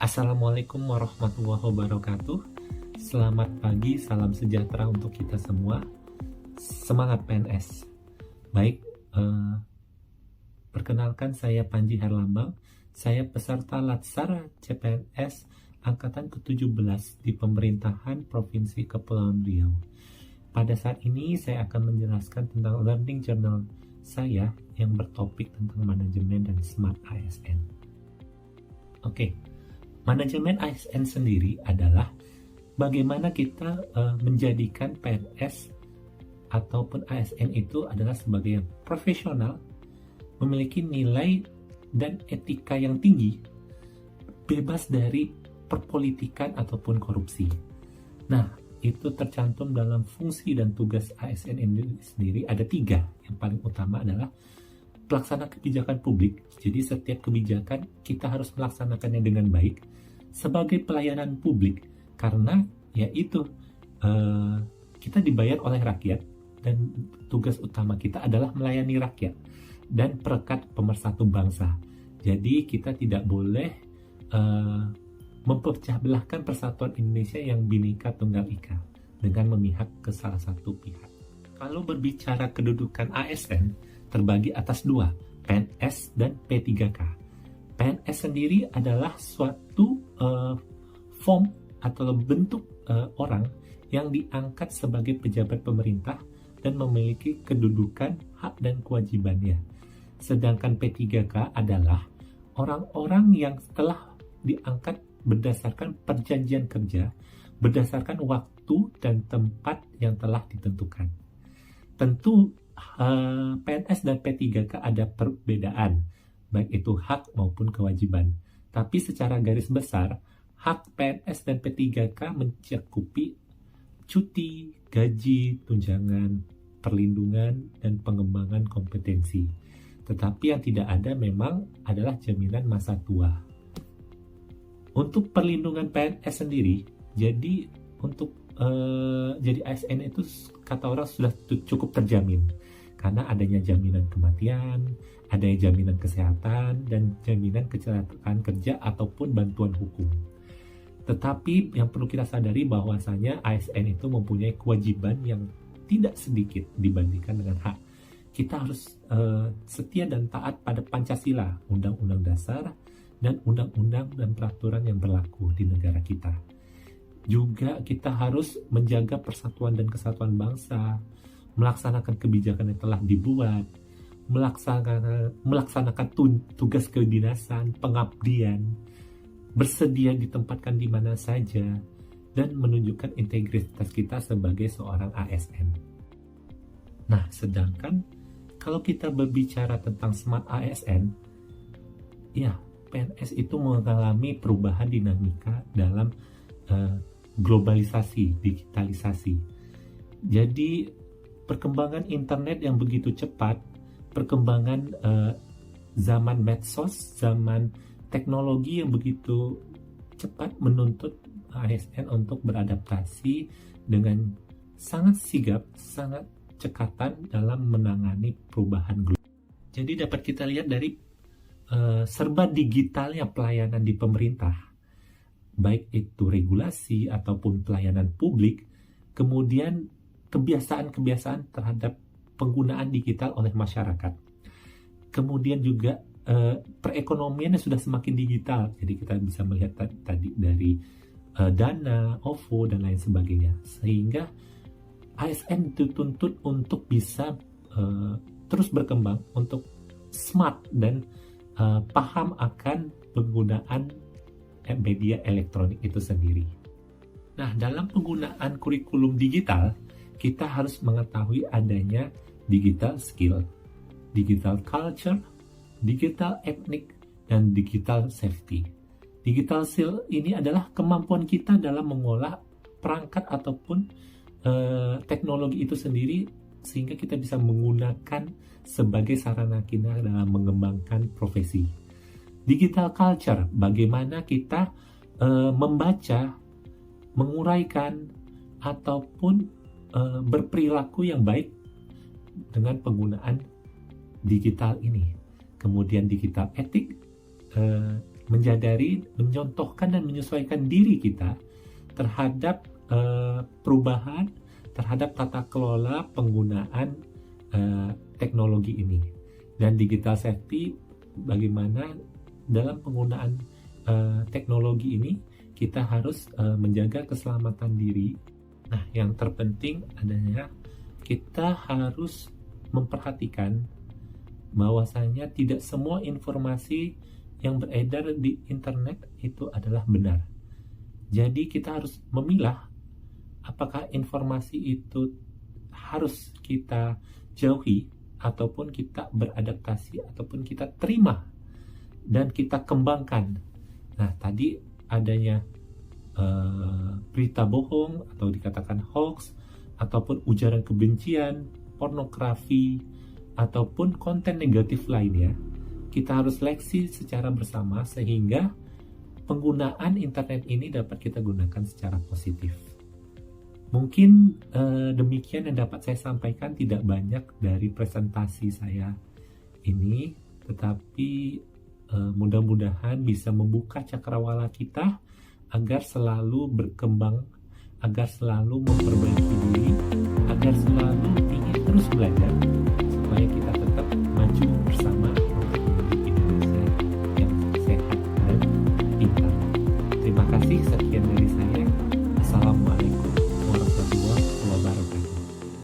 Assalamualaikum warahmatullahi wabarakatuh. Selamat pagi, salam sejahtera untuk kita semua. Semangat PNS. Baik, perkenalkan saya Panji Herlambang. Saya peserta Latsar CPNS Angkatan ke-17 di Pemerintahan Provinsi Kepulauan Riau. Pada saat ini saya akan menjelaskan tentang learning journal saya yang bertopik tentang manajemen dan smart ASN. Oke. Manajemen ASN sendiri adalah bagaimana kita menjadikan PNS ataupun ASN itu adalah sebagai yang profesional, memiliki nilai dan etika yang tinggi, bebas dari perpolitikan ataupun korupsi. Nah, itu tercantum dalam fungsi dan tugas ASN ini sendiri ada 3. Yang paling utama adalah pelaksana kebijakan publik. Jadi setiap kebijakan kita harus melaksanakannya dengan baik sebagai pelayanan publik, karena yaitu kita dibayar oleh rakyat dan tugas utama kita adalah melayani rakyat dan perekat pemersatu bangsa. Jadi kita tidak boleh memperpecah belahkan persatuan Indonesia yang Bhinneka Tunggal Ika dengan memihak ke salah satu pihak. Kalau berbicara kedudukan ASN terbagi atas 2, PNS dan P3K. PNS sendiri adalah suatu form atau bentuk orang yang diangkat sebagai pejabat pemerintah dan memiliki kedudukan, hak dan kewajibannya. Sedangkan P3K adalah orang-orang yang telah diangkat berdasarkan perjanjian kerja, berdasarkan waktu dan tempat yang telah ditentukan. Tentu PNS dan P3K ada perbedaan, baik itu hak maupun kewajiban. Tapi secara garis besar, hak PNS dan P3K mencakupi cuti, gaji, tunjangan, perlindungan, dan pengembangan kompetensi. Tetapi yang tidak ada memang adalah jaminan masa tua. Untuk perlindungan PNS sendiri, jadi untuk jadi ASN itu kata orang sudah cukup terjamin. Karena adanya jaminan kematian, adanya jaminan kesehatan, dan jaminan kecelakaan kerja ataupun bantuan hukum. Tetapi yang perlu kita sadari bahwasanya ASN itu mempunyai kewajiban yang tidak sedikit dibandingkan dengan hak. Kita harus setia dan taat pada Pancasila, Undang-Undang Dasar, dan undang-undang dan peraturan yang berlaku di negara kita. Juga kita harus menjaga persatuan dan kesatuan bangsa, melaksanakan kebijakan yang telah dibuat, melaksanakan tugas kedinasan, pengabdian, bersedia ditempatkan di mana saja, dan menunjukkan integritas kita sebagai seorang ASN. Nah, sedangkan kalau kita berbicara tentang smart ASN, ya, PNS itu mengalami perubahan dinamika dalam globalisasi, digitalisasi. Jadi, perkembangan internet yang begitu cepat, perkembangan zaman medsos, zaman teknologi yang begitu cepat menuntut ASN untuk beradaptasi dengan sangat sigap, sangat cekatan dalam menangani perubahan global. Jadi dapat kita lihat dari serba digitalnya pelayanan di pemerintah, baik itu regulasi ataupun pelayanan publik, kemudian kebiasaan-kebiasaan terhadap penggunaan digital oleh masyarakat. Kemudian juga perekonomiannya sudah semakin digital. Jadi kita bisa melihat tadi dari Dana, OVO, dan lain sebagainya. Sehingga ASN dituntut untuk bisa terus berkembang, untuk smart dan paham akan penggunaan media elektronik itu sendiri. Nah, dalam penggunaan kurikulum digital, kita harus mengetahui adanya digital skill, digital culture, digital ethnic, dan digital safety. Digital skill ini adalah kemampuan kita dalam mengolah perangkat ataupun teknologi itu sendiri sehingga kita bisa menggunakan sebagai sarana kita dalam mengembangkan profesi. Digital culture, bagaimana kita membaca, menguraikan, ataupun berperilaku yang baik dengan penggunaan digital ini. Kemudian digital etik, menyadari, menyontohkan dan menyesuaikan diri kita terhadap perubahan, terhadap tata kelola penggunaan teknologi ini. Dan digital safety, bagaimana dalam penggunaan teknologi ini kita harus menjaga keselamatan diri. Nah, yang terpenting adalah kita harus memperhatikan bahwasanya tidak semua informasi yang beredar di internet itu adalah benar. Jadi kita harus memilah apakah informasi itu harus kita jauhi ataupun kita beradaptasi ataupun kita terima dan kita kembangkan. Nah, tadi adanya berita bohong atau dikatakan hoax ataupun ujaran kebencian, pornografi, ataupun konten negatif lainnya, kita harus seleksi secara bersama sehingga penggunaan internet ini dapat kita gunakan secara positif. Mungkin demikian yang dapat saya sampaikan, tidak banyak dari presentasi saya ini, tetapi mudah-mudahan bisa membuka cakrawala kita agar selalu berkembang, agar selalu memperbaiki diri, agar selalu ingin terus belajar